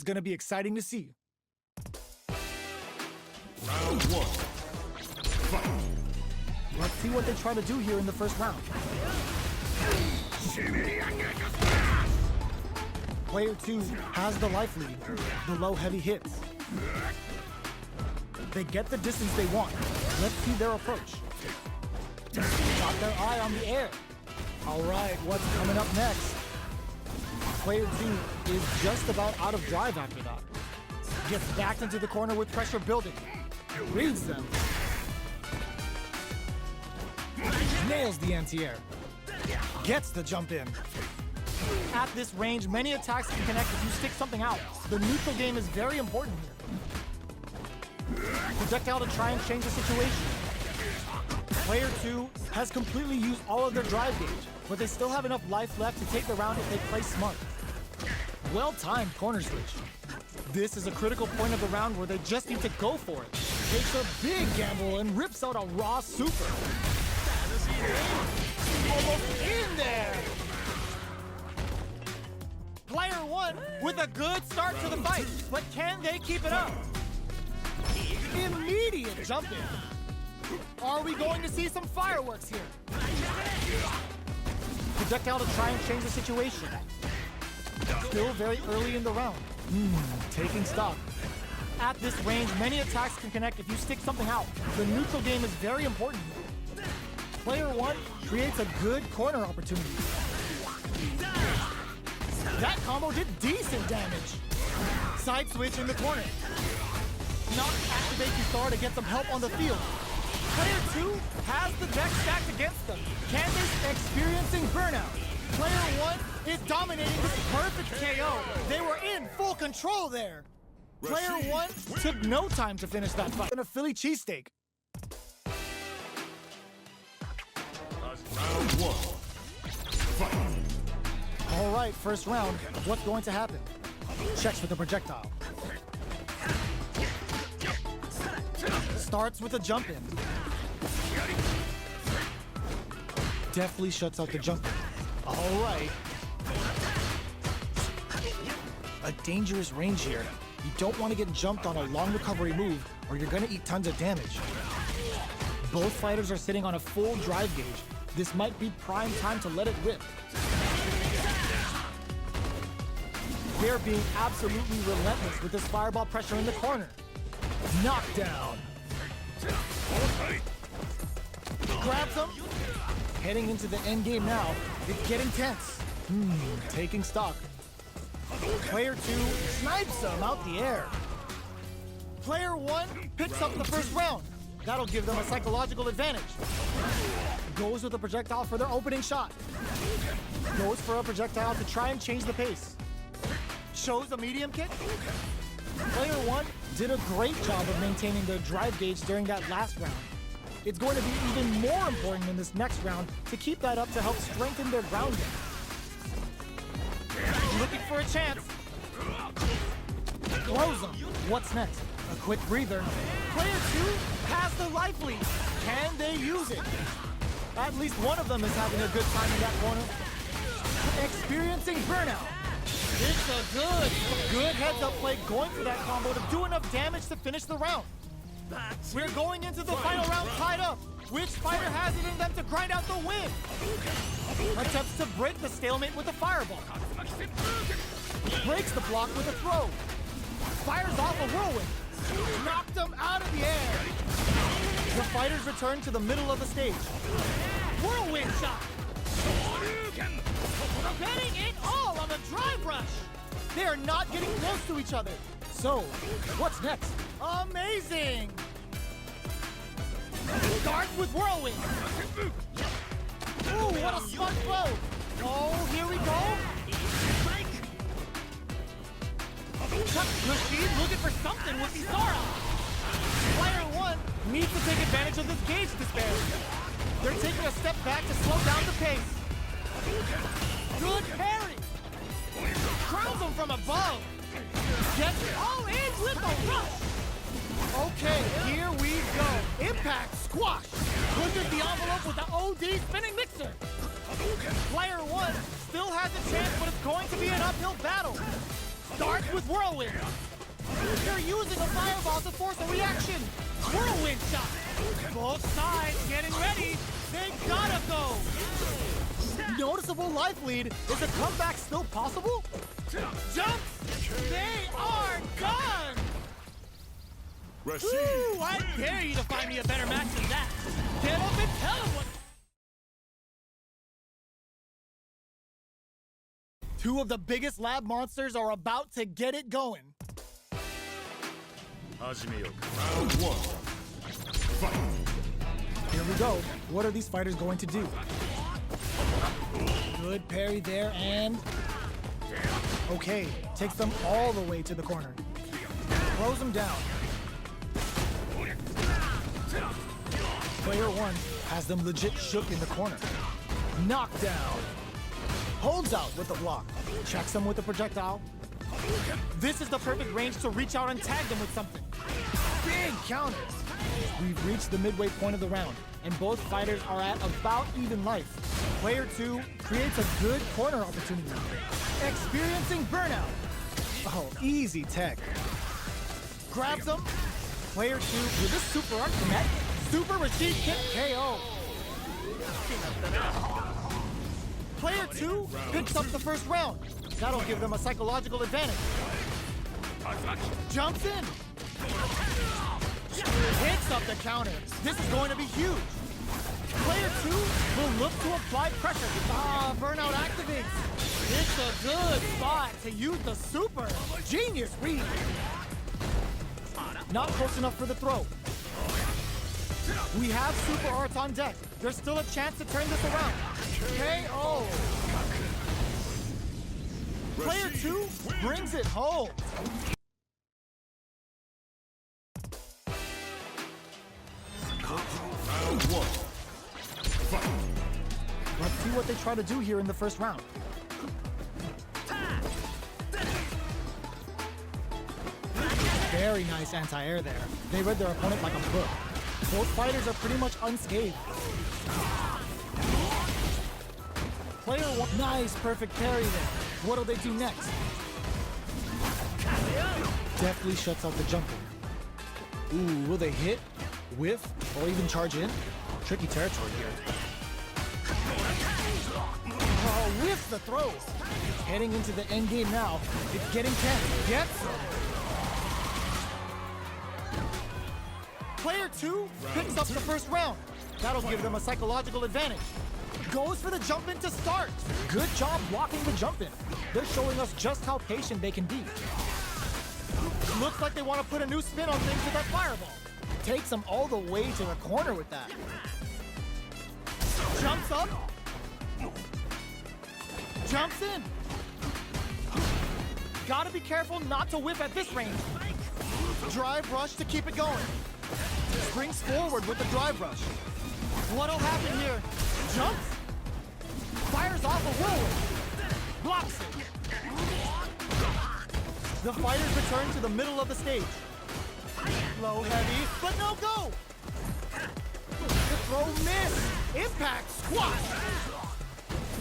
gonna be exciting to see. Round one. Fight. Let's see what they try to do here in the first round. Player 2 has the life lead, the low heavy hits. They get the distance they want. Let's see their approach. Got their eye on the air. All right, what's coming up next? Player 2 is just about out of drive after that. Gets backed into the corner with pressure building. Reads them. Nails the anti-air. Gets the jump in. At this range, many attacks can connect if you stick something out. The neutral game is very important here. Projectile to try and change the situation. Player 2 has completely used all of their drive gauge, but they still have enough life left to take the round if they play smart. Well-timed corner switch. This is a critical point of the round where they just need to go for it. Takes a big gamble and rips out a raw super. Almost in there! Player 1 with a good start to the fight, but can they keep it up? Immediate jump in. Are we going to see some fireworks here? Projectile to try and change the situation. Still very early in the round. Taking stock. At this range, many attacks can connect if you stick something out. The neutral game is very important. Player 1 creates a good corner opportunity. That combo did decent damage. Side switch in the corner. Not activate Thor to get some help on the field. Player 2 has the deck stacked against them. Candace experiencing burnout. Player 1 is dominating this perfect KO. They were in full control there. Player 1 took no time to finish that fight. And a Philly cheesesteak. Round one. Fight. All right, first round. What's going to happen? Checks with the projectile. Starts with a jump in. Deftly shuts out the jump in. All right. A dangerous range here. You don't want to get jumped on a long recovery move or you're going to eat tons of damage. Both fighters are sitting on a full drive gauge. This might be prime time to let it rip. They're being absolutely relentless with this fireball pressure in the corner. Knockdown. Grabs him. Heading into the end game now. It's getting tense. Taking stock. Player 2 snipes him out the air. Player 1 picks up the first round. That'll give them a psychological advantage. Goes with a projectile for their opening shot. Goes for a projectile to try and change the pace. Shows a medium kick. Player 1 did a great job of maintaining their drive gauge during that last round. It's going to be even more important in this next round to keep that up to help strengthen their ground game. Looking for a chance. Throws him. What's next? A quick breather. Player 2 has the life lead. Can they use it? At least one of them is having a good time in that corner. Experiencing burnout. It's a good heads-up play going for that combo to do enough damage to finish the round. We're going into the final round tied up. Which fighter has it in them to grind out the win? Attempts to break the stalemate with a fireball. Breaks the block with a throw. Fires off a whirlwind. Knocked him out of the air. The fighters return to the middle of the stage. Whirlwind shot. Betting it all on the drive rush. They are not getting close to each other. So, what's next? Amazing! Starts with whirlwind. Ooh, what a smart throw. Oh, here we go. Rashid looking for something with Isara. Player 1 needs to take advantage of this gauge disparity. They're taking a step back to slow down the pace. Good parry. Crowns him from above. Gets all in with a rush. Okay, here we go. Impact squash. Pushes the envelope with the OD spinning mixer. Player 1 still has a chance, but it's going to be an uphill battle. Starts with Whirlwind. They're using a fireball to force a reaction. Whirlwind shot. Both sides getting ready. They gotta go. Noticeable life lead. Is a comeback still possible? Jump! They are done! Rashid. Ooh, I dare you to find me a better match than that. Get up and tell him what... Two of the biggest lab monsters are about to get it going. Round one. Fight. Here we go. What are these fighters going to do? Good parry there and... Okay, takes them all the way to the corner. Throws them down. Player one has them legit shook in the corner. Knockdown. Holds out with the block. Checks them with the projectile. This is the perfect range to reach out and tag them with something. Big counter. We've reached the midway point of the round, and both fighters are at about even life. Player two creates a good corner opportunity. Experiencing burnout. Oh, easy tech. Grabs him. Player two with a super art connect. Super Rashid kick KO. Player two picks up the first round. That'll give them a psychological advantage. Jumps in. Hits up the counter. This is going to be huge. Player two will look to apply pressure. Burnout activates. It's a good spot to use the super. Genius read. Not close enough for the throw. We have super arts on deck. There's still a chance to turn this around. KO. Player two brings it home. Round one. Fight. Let's see what they try to do here in the first round. Very nice anti-air there. They read their opponent like a book. Both fighters are pretty much unscathed. Player one, nice, perfect parry there. What'll they do next? Definitely shuts out the jumping. Ooh, will they hit, whiff, or even charge in? Tricky territory here. Oh, whiff the throw. Heading into the end game now. It's getting tense. Gets him. Player two picks up the first round. That'll give them a psychological advantage. Goes for the jump in to start. Good job blocking the jump in. They're showing us just how patient they can be. Looks like they want to put a new spin on things with that fireball. Takes them all the way to the corner with that. Jumps up. Jumps in. Gotta be careful not to whip at this range. Drive rush to keep it going. Springs forward with the drive rush. What'll happen here? Jumps. Fires off a whirlwind. Blocks it. The fighters return to the middle of the stage. Low heavy, but no go. The throw miss. Impact squat.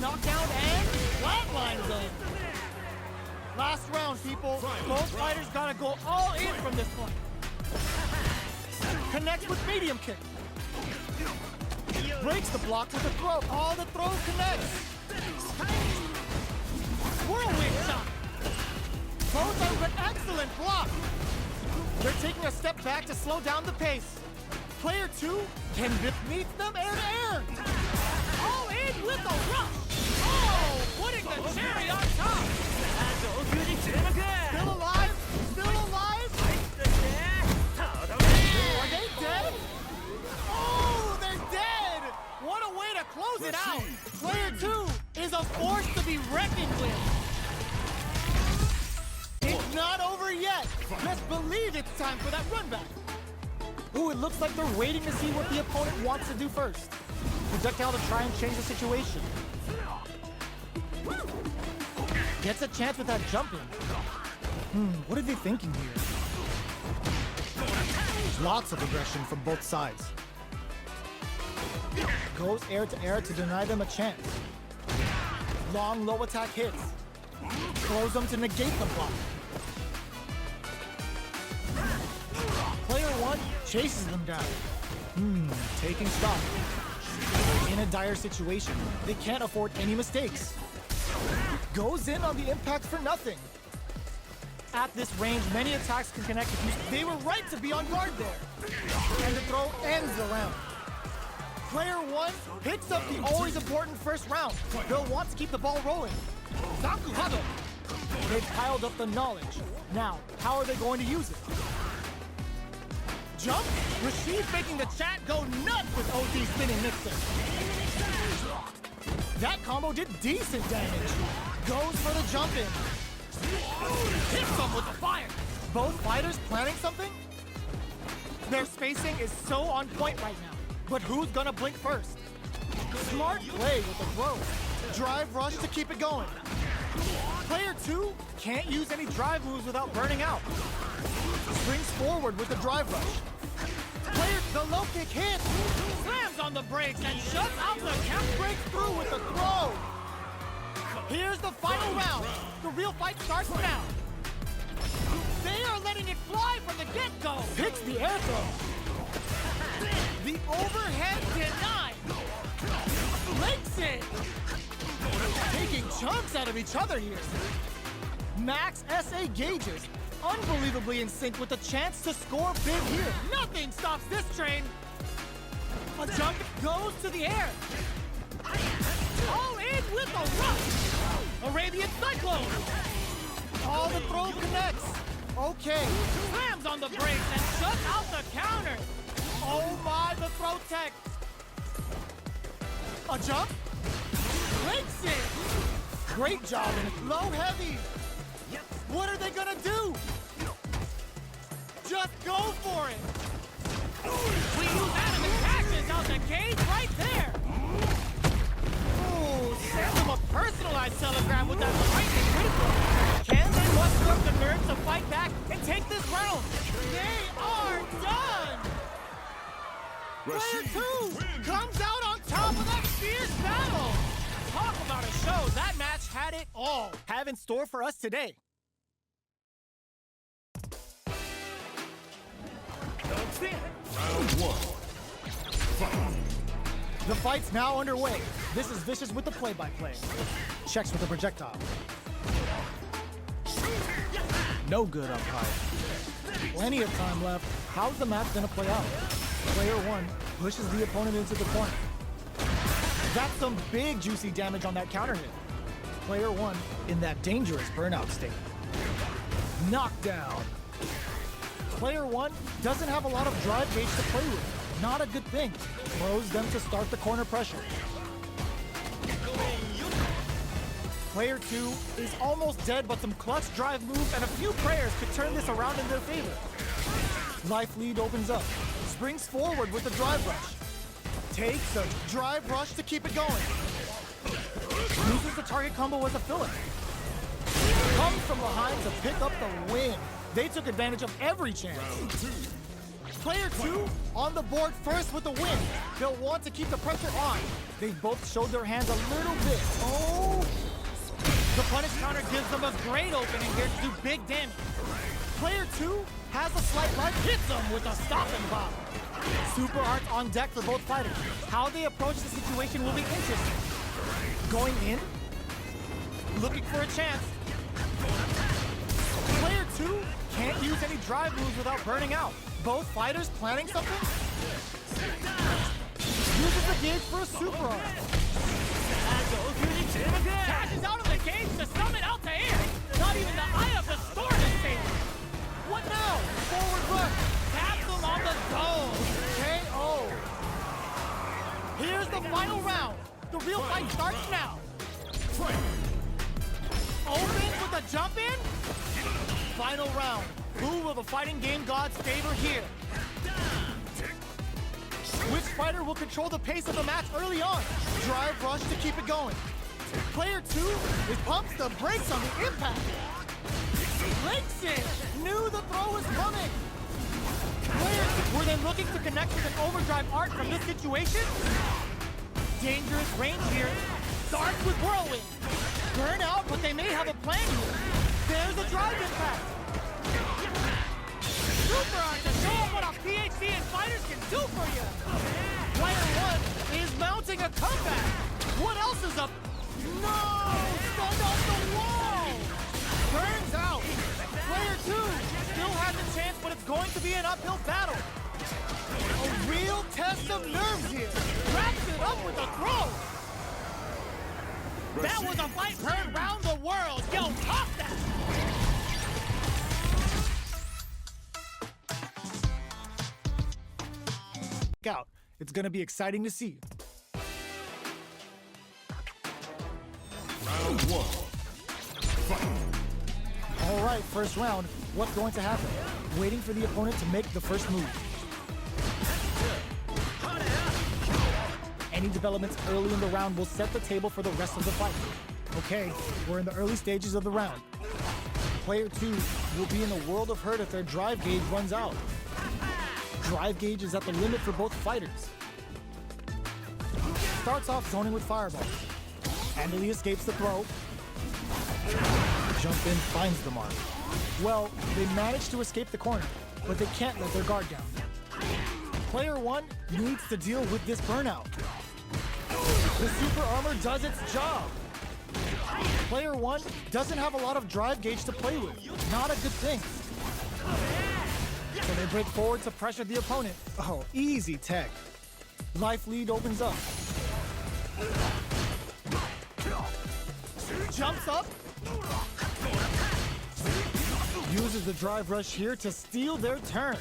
Knockdown and flatlines them. Last round, people. Both fighters gotta go all in from this point. Connects with medium kick. Breaks the block with a throw. All the throw connects. Whirlwind shot. Both are with excellent block. They're taking a step back to slow down the pace. Player two can meet them air to air. All in with a rush. Oh, putting the cherry on top. Still alive? Still alive? Are they dead? Oh, they're dead! What a way to close it out! Player two is a force to be reckoned with. It's not over yet. Best believe it's time for that run back. Ooh, it looks like they're waiting to see what the opponent wants to do first. Projectile to try and change the situation. Gets a chance with that jumping. What are they thinking here? Lots of aggression from both sides. Goes air to deny them a chance. Long low attack hits. Throws them to negate the block. chases them down. Taking stock. In a dire situation, they can't afford any mistakes. Goes in on the impact for nothing. At this range, many attacks can connect with you. They were right to be on guard there. And the throw ends the round. Player one picks up the always important first round. They'll want to keep the ball rolling. Zakuhado. They've piled up the knowledge. Now, how are they going to use it? Jump? Rashid making the chat go nuts with OD spinning mixer. That combo did decent damage. Goes for the jump in. Hits him with the fire. Both fighters planning something? Their spacing is so on point right now. But who's gonna blink first? Smart play with the throw. Drive rush to keep it going. Player two can't use any drive moves without burning out. Springs forward with the drive rush. Player, the low kick hits. Slams on the brakes and shuts out the count. Breaks through with the throw. Here's the final round. The real fight starts now. They are letting it fly from the get-go. Picks the air throw. The overhead denied. Links it. Taking chunks out of each other here. Max SA gauges. Unbelievably in sync with a chance to score big here. Nothing stops this train. A jump goes to the air. All in with a rush. Arabian Cyclone. All the throw connects. Okay. Slams on the brakes and shuts out the counter. Oh my, the throw tech. A jump. Links it. Great job in it. Low heavy. What are they gonna do? Just go for it. We use Adam and Passions out the cage right there. Ooh, sends him a personalized telegram with that lightning critical. Can they muster up the nerve to fight back and take this round? They are done. Player two comes out on top of that fierce battle. Talk about a show. That match had it all. Have in store for us today. Round one. Fight. The fight's now underway. This is Vicious with the play-by-play. Checks with the projectile. No good umpire. Plenty of time left. How's the match gonna play out? Player one pushes the opponent into the corner. That's some big juicy damage on that counter hit. Player one in that dangerous burnout state. Knockdown. Player one doesn't have a lot of drive gauge to play with. Not a good thing. Throws them to start the corner pressure. Player two is almost dead, but some clutch drive moves and a few prayers could turn this around in their favor. Life lead opens up. Springs forward with the drive rush. Takes a drive rush to keep it going. Uses the target combo as a filler. Comes from behind to pick up the win. They took advantage of every chance. Player two on the board first with the win. They'll want to keep the pressure on. They both showed their hands a little bit. Oh! The punish counter gives them a great opening here to do big damage. Player two has a slight life, hits them with a stop and pop. Super arts on deck for both fighters. How they approach the situation will be interesting. Going in, looking for a chance. Player two can't use any drive moves without burning out. Both fighters planning something? Uses the gauge for a super art. Cashes out of the gauge to summon out to air. Not even the eye of the storm is safe. What now? Forward rush. Taps them on the dome. KO. Here's the final round. The real fight starts now. Opens with a jump in. Final round. Who will the fighting game gods favor here? Which fighter will control the pace of the match early on? Drive rush to keep it going. Player two is pumps the brakes on the impact. Links it. Knew the throw was coming. Players were then looking to connect with an overdrive art from this situation. Dangerous range here. Starts with whirlwind. Burn out, but they may have a plan here. There's a drive impact. Super art to show up on a PhD in for you! Player 1 is mounting a comeback! What else is up? No! Stunned off the wall! Burns out! Player 2 still has a chance, but it's going to be an uphill battle. A real test of nerves here. Wraps it up with a throw. That was a fight heard round the world. Yo, pop that! Out. It's gonna be exciting to see. Round 1. Fight. All right, first round. What's going to happen? Waiting for the opponent to make the first move. Any developments early in the round will set the table for the rest of the fight. Okay, we're in the early stages of the round. Player 2 will be in a world of hurt if their drive gauge runs out. Drive gauge is at the limit for both fighters. Starts off zoning with fireballs. Handily escapes the throw. Jump in, finds the mark. Well, they managed to escape the corner, but they can't let their guard down. Player 1 needs to deal with this burnout. The super armor does its job. Player 1 doesn't have a lot of drive gauge to play with. Not a good thing. So they break forward to pressure the opponent. Oh, easy tech. Life lead opens up. Jumps up. Uses the drive rush here to steal their turn.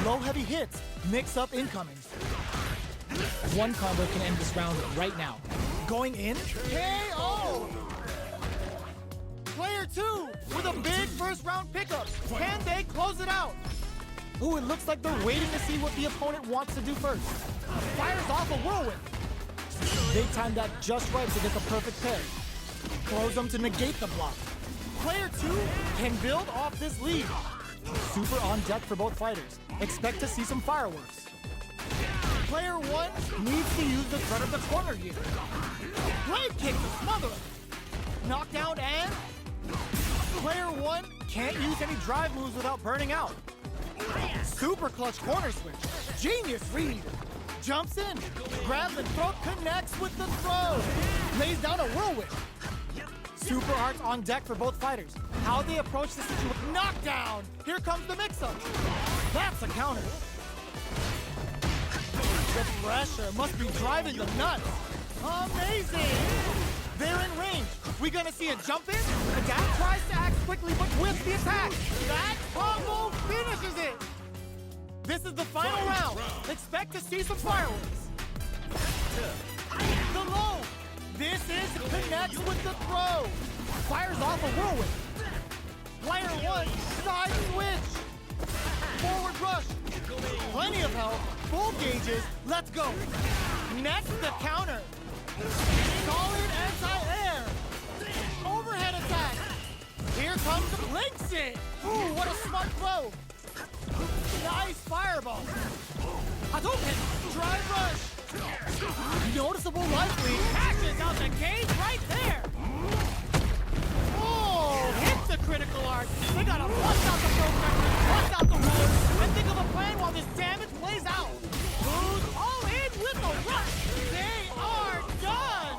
Low heavy hits. Mix up incoming. One combo can end this round right now. Going in. KO! Player 2 with a big first round pickup. Can they close it out? Ooh, it looks like they're waiting to see what the opponent wants to do first. Fires off a whirlwind. They timed that just right to get the perfect pair. Throws them to negate the block. Player 2 can build off this lead. Super on deck for both fighters. Expect to see some fireworks. Player 1 needs to use the threat of the corner here. Blade kick to smother him. Knockdown and... Player 1 can't use any drive moves without burning out. Super clutch corner switch. Genius read. Jumps in. Grabs and throat, connects with the throw. Lays down a whirlwind. Super arts on deck for both fighters. How they approach the situation. Knockdown! Here comes the mix-up. That's a counter. The pressure must be driving them nuts. Amazing! They're in range. We gonna see a jump in? The guy tries to act quickly but whiffs the attack. That combo finishes it. This is the final round. Expect to see some fireworks. The low. This is connects with the throw. Fires off a whirlwind. Player 1, side switch. Forward rush. Plenty of help. Full gauges. Let's go. Next, the counter. Solid anti-air. Overhead attack. Here comes the blinks it. Ooh, what a smart throw. Nice fireball. Hadouken. Drive rush. Noticeable life lead. Catches out the cage right there. Oh, hits the critical arc. They gotta bust out the program, bust out the ruler, and think of a plan while this damage plays out. Who's all in with the rush? They are done.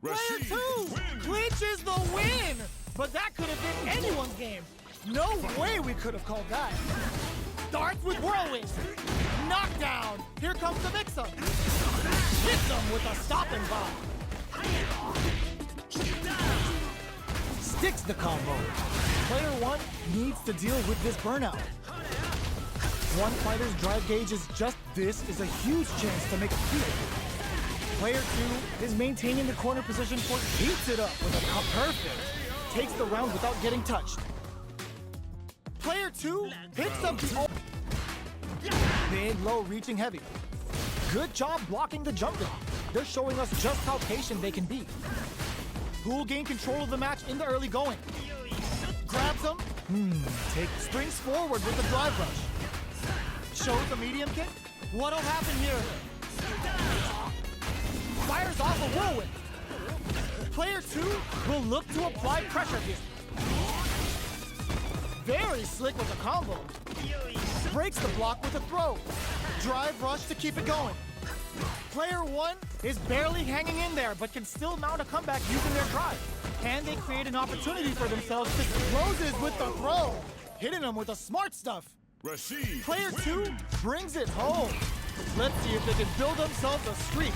Player 2 clinches the win. But that could have been anyone's game. No way we could have called that. Starts with whirlwind. Knockdown. Here comes the mix-up. Hits them with a stopping bomb. Sticks the combo. Player 1 needs to deal with this burnout. One fighter's drive gauge is just this is a huge chance to make a kill. Player 2 is maintaining the corner position for heats it up with a perfect. Takes the round without getting touched. Player 2 picks up the mid, low, reaching heavy. Good job blocking the jumping. They're showing us just how patient they can be. Who will gain control of the match in the early going? Grabs him. Springs forward with the drive rush. Shows the medium kick. What'll happen here? Fires off a whirlwind. Player 2 will look to apply pressure here. Very slick with the combo. breaks the block with a throw. Drive rush to keep it going. Player 1 is barely hanging in there, but can still mount a comeback using their drive. Can they create an opportunity for themselves? Just closes with the throw, hitting them with the smart stuff. Rashid. Player 2 brings it home. Let's see if they can build themselves a streak.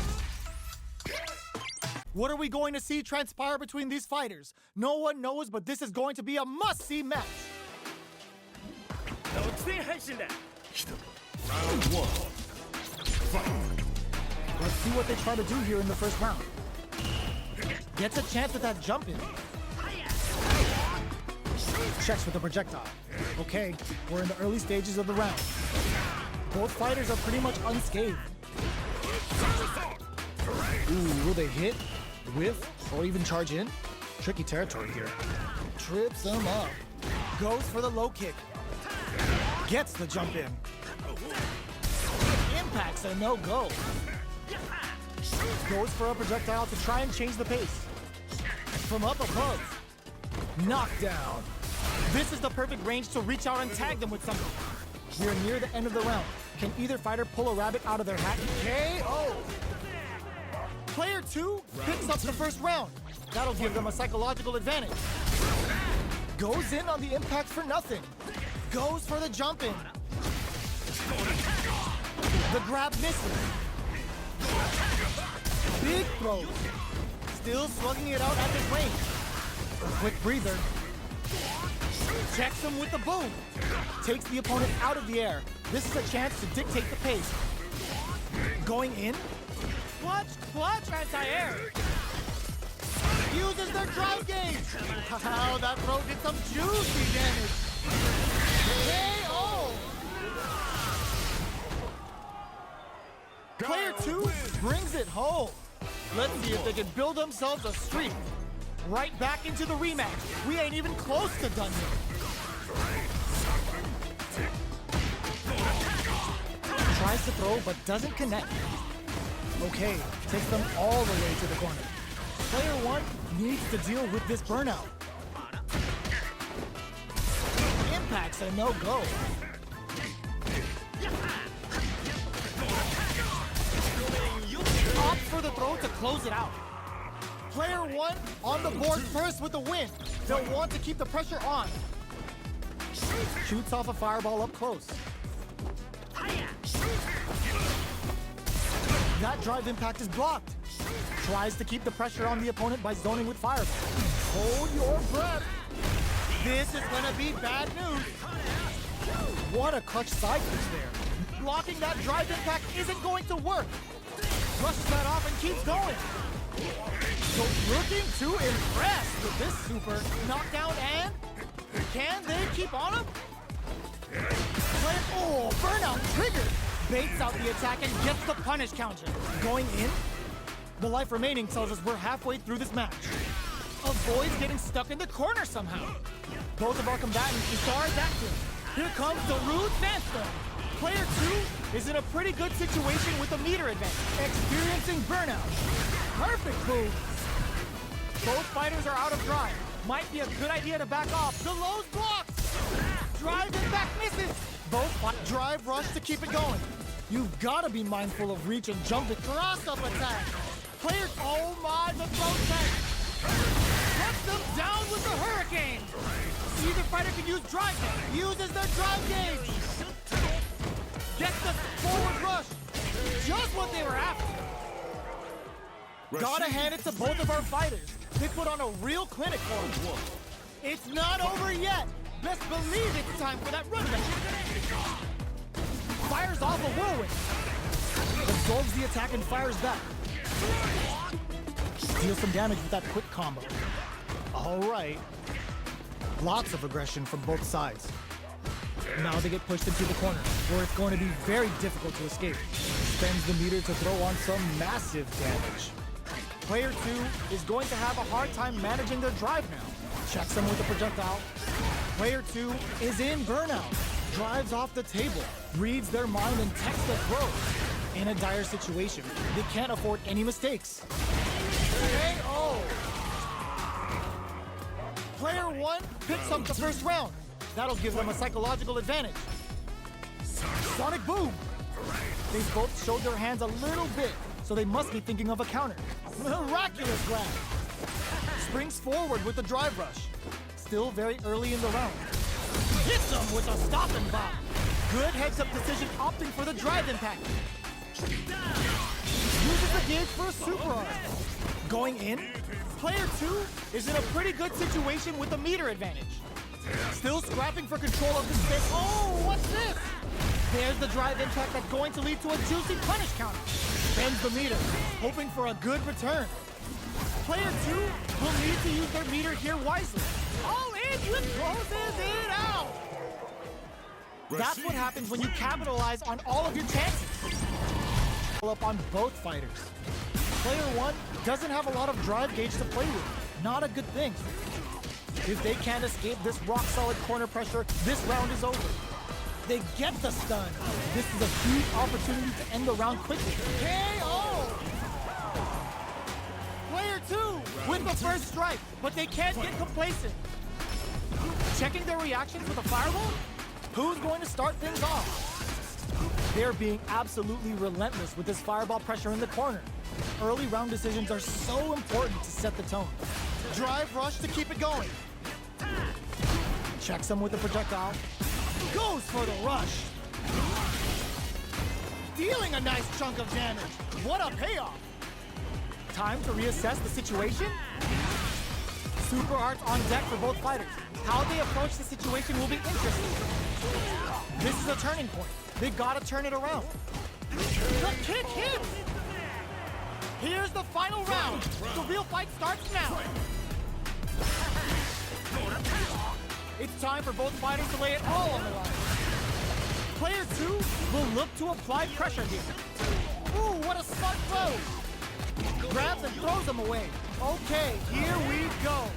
What are we going to see transpire between these fighters? No one knows, but this is going to be a must-see match. Round 1. Fight. Let's see what they try to do here in the first round. Gets a chance at that jump in. Checks with the projectile. Okay, we're in the early stages of the round. Both fighters are pretty much unscathed. Ooh, will they hit, whiff, or even charge in? Tricky territory here. Trips them up. Goes for the low kick. Gets the jump in. Impacts a no-go. Goes for a projectile to try and change the pace. From up above. Knockdown. This is the perfect range to reach out and tag them with something. We're near the end of the round. Can either fighter pull a rabbit out of their hat? KO! Player 2 picks up the first round. That'll give them a psychological advantage. Goes in on the impact for nothing. Goes for the jump in. The grab misses. Big throw. Still slugging it out at this range. A quick breather. Checks him with the boom. Takes the opponent out of the air. This is a chance to dictate the pace. Going in. Clutch, anti-air. Uses their drive gauge. Wow, that throw did some juicy damage. KO! Player 2 brings it home. Let's see if they can build themselves a streak. Right back into the rematch. We ain't even close to done yet. Tries to throw, but doesn't connect. Okay, takes them all the way to the corner. Player 1 needs to deal with this burnout. Impacts a no-go. Opts for the throw to close it out. Player 1 on the board first with the win. They'll want to keep the pressure on. Shoots off a fireball up close. That drive impact is blocked. Tries to keep the pressure on the opponent by zoning with fireball. Hold your breath. This is gonna be bad news. What a clutch side push there. Blocking that drive impact isn't going to work. Brushes that off and keeps going. So looking to impress with this super knockdown, and can they keep on him? Oh, burnout triggered. Baits out the attack and gets the punish counter. Going in. The life remaining tells us we're halfway through this match. Avoids getting stuck in the corner somehow. Both of our combatants are active. Here comes the rude Sandstorm. Player 2 is in a pretty good situation with a meter advantage, experiencing burnout. Perfect move. Both fighters are out of drive. Might be a good idea to back off. The low's blocked. Drive impact misses. Both drive rush to keep it going. You've got to be mindful of reach and jump and cross-up attack. Players, oh my, the throw tech. Gets them down with the hurricane. Either fighter can use drive gauge. Uses their drive gauge. Gets the forward rush. Just what they were after. Gotta hand it to both of our fighters. They put on a real clinic for them. It's not over yet. Best believe it's time for that run back. Fires off a whirlwind. Absorbs the attack and fires back. Deals some damage with that quick combo. All right. Lots of aggression from both sides. Now they get pushed into the corner, where it's going to be very difficult to escape. Spends the meter to throw on some massive damage. Player 2 is going to have a hard time managing their drive now. Checks them with the projectile. Player 2 is in burnout. Drives off the table. Reads their mind and techs the throw. In a dire situation, they can't afford any mistakes. KO! Player 1 picks up the first round. That'll give them a psychological advantage. Sonic Boom! They both showed their hands a little bit, so they must be thinking of a counter. Miraculous grab! Springs forward with the drive rush. Still very early in the round. Hits him with a stop and bomb. Good heads-up decision opting for the drive impact. Uses the gauge for a super arm. Going in, player 2 is in a pretty good situation with a meter advantage. Still scrapping for control of the space. Oh, what's this? There's the drive impact that's going to lead to a juicy punish counter. Bends the meter, hoping for a good return. Player 2 will need to use their meter here wisely. All in with closes it out. That's what happens when you capitalize on all of your chances. Up on both fighters. Player 1 doesn't have a lot of drive gauge to play with. Not a good thing. If they can't escape this rock-solid corner pressure, this round is over. They get the stun. This is a huge opportunity to end the round quickly. KO! Player 2 with the first strike, but they can't get complacent. Checking their reactions with a fireball? Who's going to start things off? They're being absolutely relentless with this fireball pressure in the corner. Early round decisions are so important to set the tone. Drive rush to keep it going. Checks him with the projectile. Goes for the rush. Dealing a nice chunk of damage. What a payoff. Time to reassess the situation. Super arts on deck for both fighters. How they approach the situation will be interesting. This is a turning point. They gotta turn it around. The kick hits! Here's the final round. The real fight starts now. It's time for both fighters to lay it all on the line. Player 2 will look to apply pressure here. Ooh, what a smart throw! Grabs and throws him away. Okay, here we go.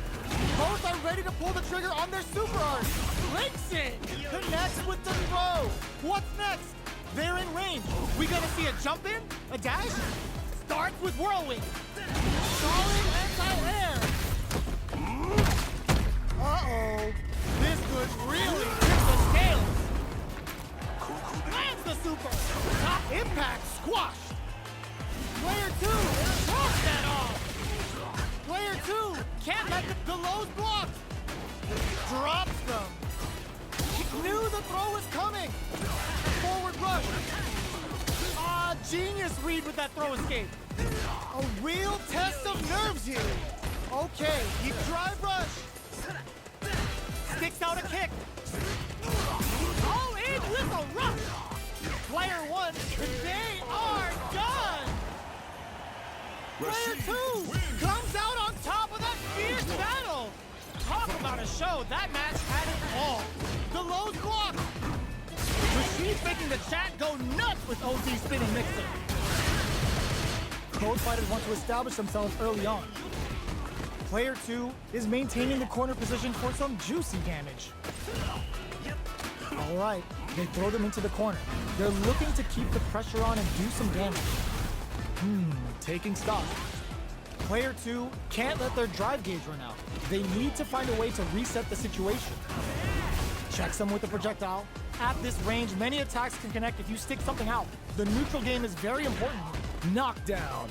Both are ready to pull the trigger on their super arts. Links it! Connects with the throw. What's next? They're in range. We gonna see a jump in? A dash? Starts with whirlwind. Solid anti-air. Uh-oh. This could really tip the scales. Lands the super. Top impact squashed. Player 2 drops that off. Player 2 can't let the lows block. Drops them. He knew the throw was coming. Forward rush. Ah, genius read with that throw escape. A real test of nerves here. Okay, he drive rush. Sticks out a kick. All in with a rush. Player 1, they are done. Player 2 comes out on top of that fierce battle. Talk about a show. That match had it all. The lows block. Rashid making the chat go nuts with OZ spinning mixer. Both fighters want to establish themselves early on. Player 2 is maintaining the corner position for some juicy damage. All right, they throw them into the corner. They're looking to keep the pressure on and do some damage. Taking stock. Player 2 can't let their drive gauge run out. They need to find a way to reset the situation. Checks them with the projectile. At this range, many attacks can connect if you stick something out. The neutral game is very important here. Knockdown.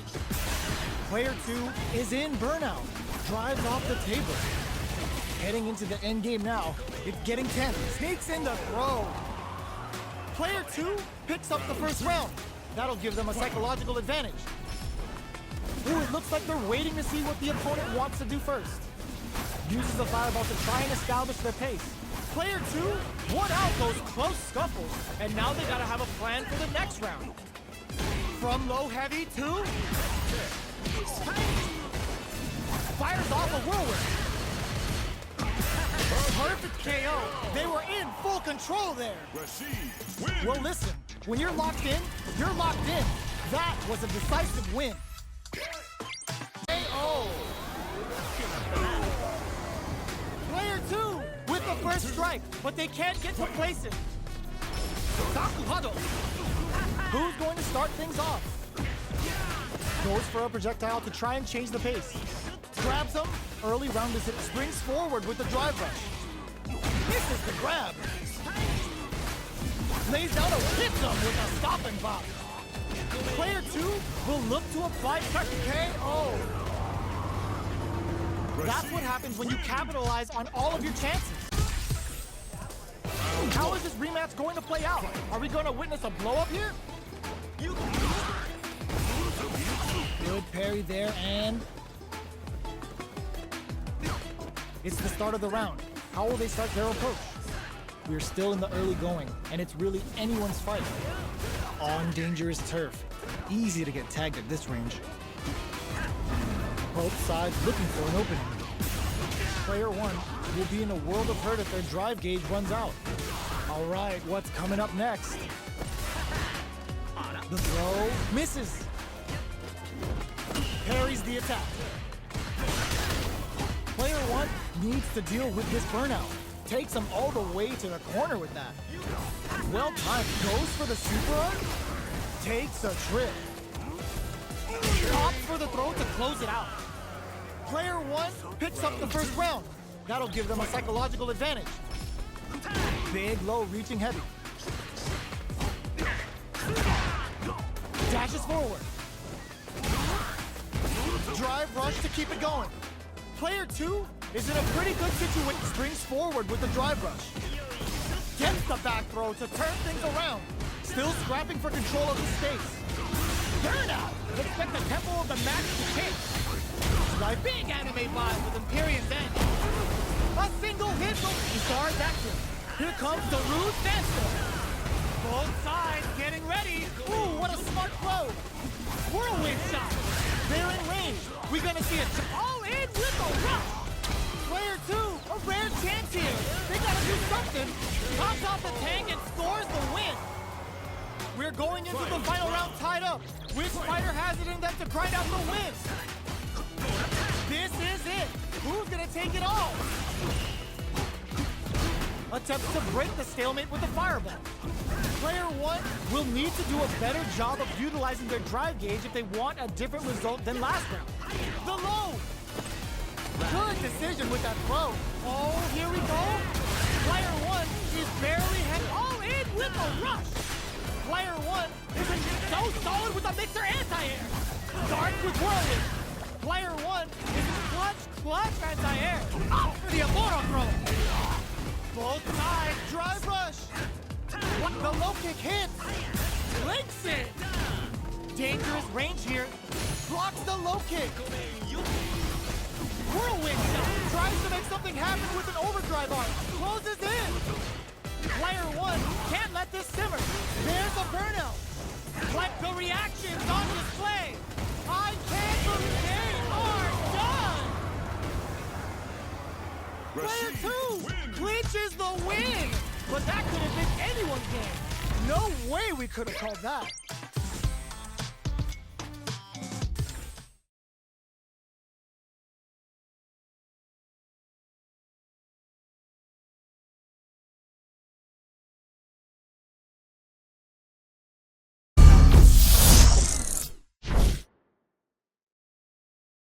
Player 2 is in burnout. Drives off the table. Heading into the end game now. It's getting tense. Sneaks in the throw. Player 2 picks up the first round. That'll give them a psychological advantage. Ooh, it looks like they're waiting to see what the opponent wants to do first. Uses the fireball to try and establish their pace. Player 2 won out those close scuffles, and now they gotta have a plan for the next round. From low heavy to... fires off a whirlwind. Perfect KO. They were in full control there. Rashid, win. Well, listen, when you're locked in, you're locked in. That was a decisive win. KO. Player 2 with the first strike, but they can't get complacent. Who's going to start things off? Goes for a projectile to try and change the pace. Grabs him. Early round as it springs forward with the drive rush. Misses the grab. lays down a victim with a stop and pop. Player 2 will look to apply pressure KO. That's what happens when you capitalize on all of your chances. How is this rematch going to play out? Are we going to witness a blow-up here? Good parry there, and it's the start of the round. How will they start their approach? We're still in the early going, and it's really anyone's fight. On dangerous turf. Easy to get tagged at this range. Both sides looking for an opening. Player 1 will be in a world of hurt if their drive gauge runs out. All right, what's coming up next? The throw misses. Parries the attack. Player 1 needs to deal with this burnout. Takes him all the way to the corner with that. Well timed. Goes for the super arm. Takes a trip. Opts for the throw to close it out. Player 1 picks up the first round. That'll give them a psychological advantage. Big low reaching heavy. Dashes forward. Drive rush to keep it going. Player 2 is in a pretty good situation. Springs forward with the drive rush. Gets the back throw to turn things around. Still scrapping for control of the space. Burnout! Expect the tempo of the match to change. Like big anime vibe with Imperium's end. A single hit will start active. Here comes the rude standstill. Both sides getting ready. Ooh, what a smart throw. Whirlwind shot. They're in range. We're gonna see it all in with a rush. Player 2, a rare chance here. They gotta do something. Pops off the tank and scores the win. We're going into the final round tied up. Which fighter has it in them to grind out the win? This is it. Who's gonna take it all? Attempts to break the stalemate with the fireball. Player 1 will need to do a better job of utilizing their drive gauge if they want a different result than last round. The low! Good decision with that throw. Oh, here we go. Player 1 is barely heading all in with a rush. Player 1 is so solid with a mixer anti-air. Starts with whirlwind. Player 1 is clutch anti-air. Out for the immortal throw. Both sides drive rush. The low kick hits. Links it. Dangerous range here. Blocks the low kick. Whirlwind shot. Tries to make something happen with an overdrive arm. Closes in. Player 1 can't let this simmer. There's a burnout. Like the reactions on display. I can't believe they are done. Player 2 clinches the win. But that could have been anyone's game. No way we could have called that.